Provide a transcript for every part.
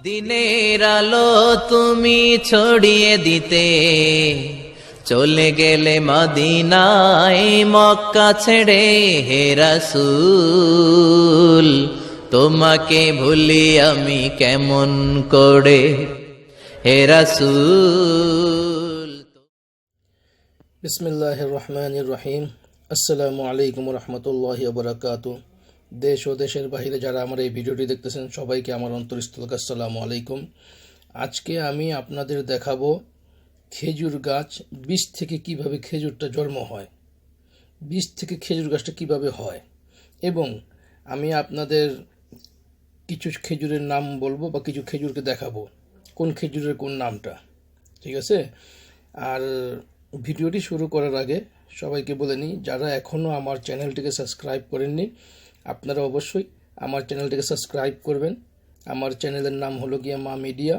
দিনের আলো তুমি ছড়িয়ে দিতে চলে গেলে মদিনায় মক্কা ছেড়ে হে রাসূল, তোমাকে ভুলি আমি কেমন করে হে রাসূল। বিসমিল্লাহির রহমানির রহিম। আসসালামু আলাইকুম রহমতুল্লাহি ওবরাকাতু। দেশ ও দেশের বাইরে যারা আমার এই ভিডিওটি দেখতেছেন সবাইকে আমার অন্তরস্থলক আসসালামু আলাইকুম। আজকে আমি আপনাদের দেখাবো খেজুর গাছ বীজ থেকে কিভাবে খেজুরটা জন্ম হয়, বীজ থেকে খেজুর গাছটা কিভাবে হয়, এবং আমি আপনাদের কিছু খেজুরের নাম বলবো বা কিছু খেজুরকে দেখাবো কোন খেজুরের কোন নামটা, ঠিক আছে। আর ভিডিওটি শুরু করার আগে সবাইকে বলে নিই, যারা এখনও আমার চ্যানেলটিকে সাবস্ক্রাইব করেননি আপনারা অবশ্যই আমার চ্যানেলটিকে সাবস্ক্রাইব করবেন। আমার চ্যানেলের নাম হলো গিয়া মা মিডিয়া।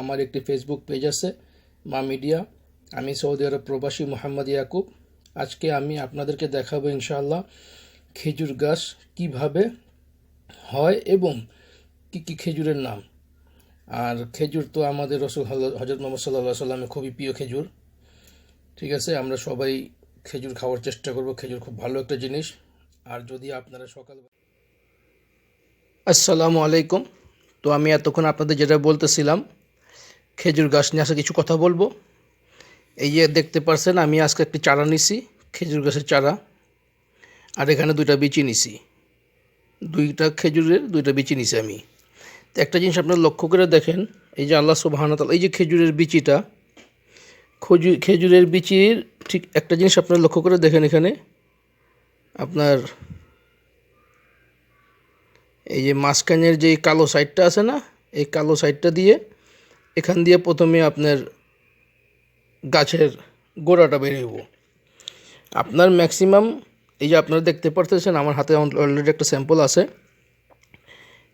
আমার একটি ফেসবুক পেজ আছে মা মিডিয়া। আমি সৌদি আরব প্রবাসী মোহাম্মদ ইয়াকুব। আজকে আমি আপনাদেরকে দেখাবো ইনশাআল্লাহ খেজুর গাছ কিভাবে হয় এবং কী কী খেজুরের নাম। আর খেজুর তো আমাদের রসুল হযরত মুহাম্মদ সাল্লাল্লাহু আলাইহি ওয়াসাল্লামের খুবই প্রিয় খেজুর, ঠিক আছে। আমরা সবাই খেজুর খাওয়ার চেষ্টা করব, খেজুর খুব ভালো একটা জিনিস। আর যদি আপনারা আসসালামু আলাইকুম। তো আমি এতক্ষণ আপনাদের যেটা বলতেছিলাম খেজুর গাছ নিয়ে আসা কিছু কথা বলবো। এই যে দেখতে পারছেন আমি আজকে একটি চারা নিছি, খেজুর গাছের চারা। আর এখানে দুইটা বিচি নিছি, দুইটা খেজুরের দুইটা বিচি নিছি আমি। তো একটা জিনিস আপনারা লক্ষ্য করে দেখেন, এই যে আল্লাহ সুবহানাহু ওয়া তাআলা এই যে খেজুরের বিচিটা, খেজুরের বিচির ঠিক একটা জিনিস আপনারা লক্ষ্য করে দেখেন, এখানে আপনার এই যে মাঝখানের যে কালো সাইডটা আছে না, এই কালো সাইডটা দিয়ে এখান দিয়ে প্রথমে আপনার গাছের গোড়াটা বেরোব। আপনার ম্যাক্সিমাম এই যে আপনারা দেখতে পারতেছেন আমার হাতে অলরেডি একটা স্যাম্পল আছে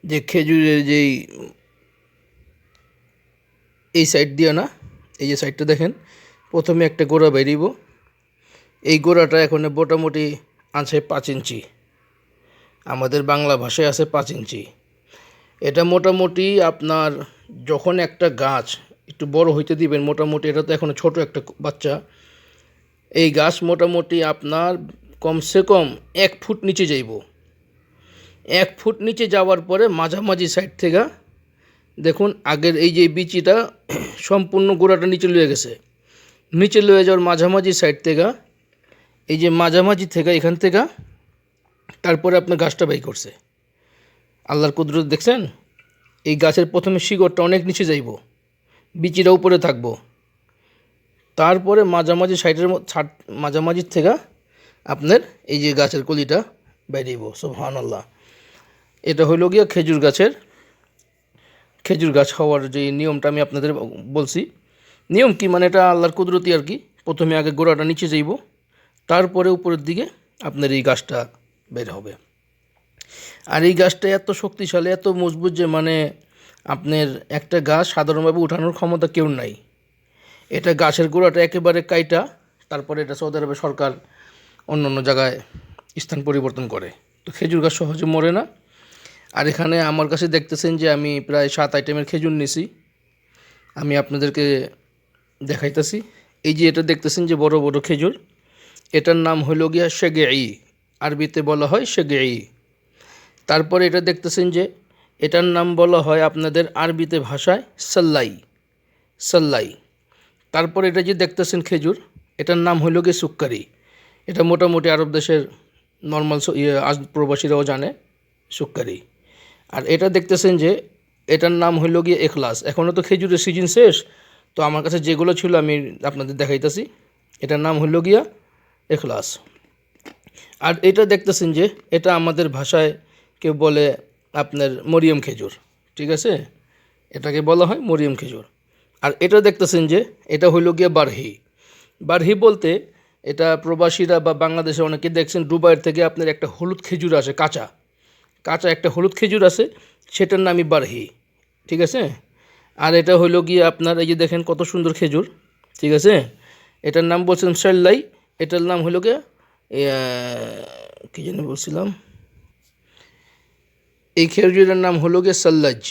যে খেজুরের যেই এই সাইড দিয়ে না, এই যে সাইডটা দেখেন প্রথমে একটা গোড়া বেরিয়েব। এই গোড়াটা এখন মোটামুটি আছে 5 ইঞ্চি, আমাদের বাংলা ভাষায় আছে 5 ইঞ্চি। এটা মোটামুটি আপনার যখন একটা গাছ একটু বড় হইতে দিবেন, মোটামুটি এটা তো এখন ছোট একটা বাচ্চা, এই গাছ মোটামুটি আপনার কমসে কম 1 ফুট নিচে যাইব। 1 ফুট নিচে যাওয়ার পরে মাঝামাঝি সাইড থেকে দেখুন আগের এই যে বিচিটা সম্পূর্ণ গোড়াটা নিচে লয়ে গেছে, নিচে লয়ে যাওয়ার মাঝামাঝি সাইড থেকে এই যে মাঝামাঝি থেকে এখান থেকে তারপরে আপনার গাছটা বাই করছে। আল্লাহর কুদরত দেখছেন, এই গাছের প্রথমে শিকড়টা অনেক নিচে যাইব, বিচিটা উপরে থাকবো, তারপরে মাঝামাঝি সাইডের মাঝামাঝির থেকে আপনার এই যে গাছের কলিটা বেরিয়েব। সুবহানাল্লাহ। এটা হইল গিয়া খেজুর গাছ হওয়ার যে নিয়মটা আমি আপনাদের বলছি। নিয়ম কি মানে এটা আল্লাহর কুদরতি আর কি। প্রথমে আগে গোড়াটা নিচে যাইব, তারপরে উপরের দিকে আপনার এই গাছটা বের হবে। আর এই গাছটা এত শক্তিশালী, এত মজবুত যে মানে আপনার একটা গাছ সাধারণভাবে উঠানোর ক্ষমতা কেউ নাই। এটা গাছের গোড়াটা একেবারে কাইটা তারপরে এটা সৌদি আরবের সরকার অন্য অন্য জায়গায় স্থান পরিবর্তন করে। তো খেজুর গাছ সহজে মরে না। আর এখানে আমার কাছে দেখতেছেন যে আমি প্রায় 7 আইটেমের খেজুর নিছি, আমি আপনাদেরকে দেখাইতেছি। এই যে এটা দেখতেছেন যে বড় বড় খেজুর, এটার নাম হইল গিয়া শেগেই, আরবিতে বলা হয় শেগেই। তারপরে এটা দেখতেছেন যে এটার নাম বলা হয় আপনাদের আরবিতে ভাষায় সাল্লাই। তারপরে এটা যে দেখতেছেন খেজুর, এটার নাম হইল গিয়ে সুক্কারি। এটা মোটামুটি আরব দেশের নর্মাল আজ প্রবাসীরাও জানে সুক্কারি। আর এটা দেখতেছেন যে এটার নাম হইল গিয়ে এখলাস। এখনও তো খেজুরের সিজন শেষ, তো আমার কাছে যেগুলো ছিল আমি আপনাদের দেখাইতেছি। এটার নাম হইল গিয়া এখলাস। আর এটা দেখতেছেন যে এটা আমাদের ভাষায় কেউ বলে আপনার মরিয়ম খেজুর, ঠিক আছে, এটাকে বলা হয় মরিয়ম খেজুর। আর এটা দেখতেছেন যে এটা হইল গিয়া বারহি বলতে এটা প্রবাসীরা বা বাংলাদেশে অনেকে দেখছেন দুবাইয়ের থেকে আপনার একটা হলুদ খেজুর আসে, কাঁচা একটা হলুদ খেজুর আছে, সেটার নামই বারহি, ঠিক আছে। আর এটা হইল গিয়ে আপনার এই যে দেখেন কত সুন্দর খেজুর, ঠিক আছে। এটার নাম বলছিলাম সাল্লাই, এটার নাম হইল গিয়ে কী যেন বলছিলাম, এই খেজুরের নাম হলো গিয়ে সাল্লাজ,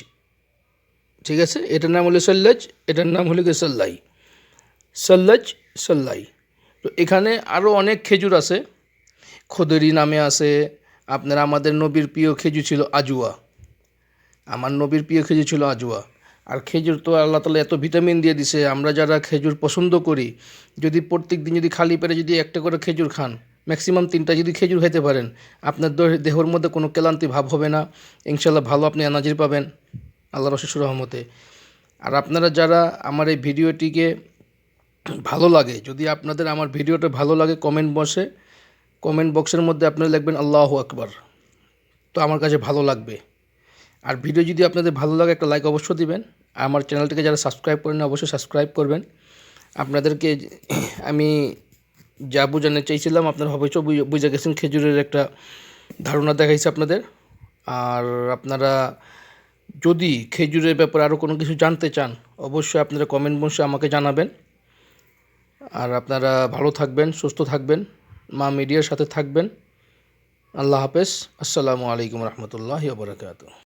ঠিক আছে, এটার নাম হলো সাল্লাজ, এটার নাম হলো গিয়ে সাল্লাই, সাল্লাজ সাল্লাই। তো এখানে আরও অনেক খেজুর আছে, খদেরি নামে আছে। আপনার আমাদের নবীর প্রিয় খেজুর ছিল আজুয়া, আমার নবীর প্রিয় খেজুর ছিল আজুয়া। আর খেজুর তো আল্লাহ তাআলা এত ভিটামিন দিয়ে দিছে, আমরা যারা খেজুর পছন্দ করি, যদি প্রত্যেক দিন যদি খালি পেটে যদি একটা করে খেজুর খান, ম্যাক্সিমাম 3টা যদি খেজুর খেতে পারেন, আপনার দেহের মধ্যে কোনো ক্লান্তি ভাব হবে না, ইনশাল্লাহ ভালো আপনি এনার্জি পাবেন আল্লাহর অশেষ রহমতে। আর আপনারা যারা আমার এই ভিডিওটিকে ভালো লাগে, যদি আপনাদের আমার ভিডিওটা ভালো লাগে, কমেন্ট বক্সের মধ্যে আপনারা লিখবেন আল্লাহু আকবার, তো আমার কাছে ভালো লাগবে। আর ভিডিও যদি আপনাদের ভালো লাগে একটা লাইক অবশ্যই দিবেন। আমার চ্যানেলটিকে যারা সাবস্ক্রাইব করেন অবশ্যই সাবস্ক্রাইব করবেন। আপনাদেরকে আমি যা বোঝাতে চাইছিলাম আপনারা অবশ্যই বুঝে গেছেন, খেজুরের একটা ধারণা দেখাইছে আপনাদের। আর আপনারা যদি খেজুরের ব্যাপারে আরও কোনো কিছু জানতে চান, অবশ্যই আপনারা কমেন্ট বক্সে আমাকে জানাবেন। আর আপনারা ভালো থাকবেন, সুস্থ থাকবেন, মা মিডিয়ার সাথে থাকবেন। আল্লাহ হাফেজ। আসসালামু আলাইকুম রহমতুল্লাহি ওয়া বারাকাতুহু।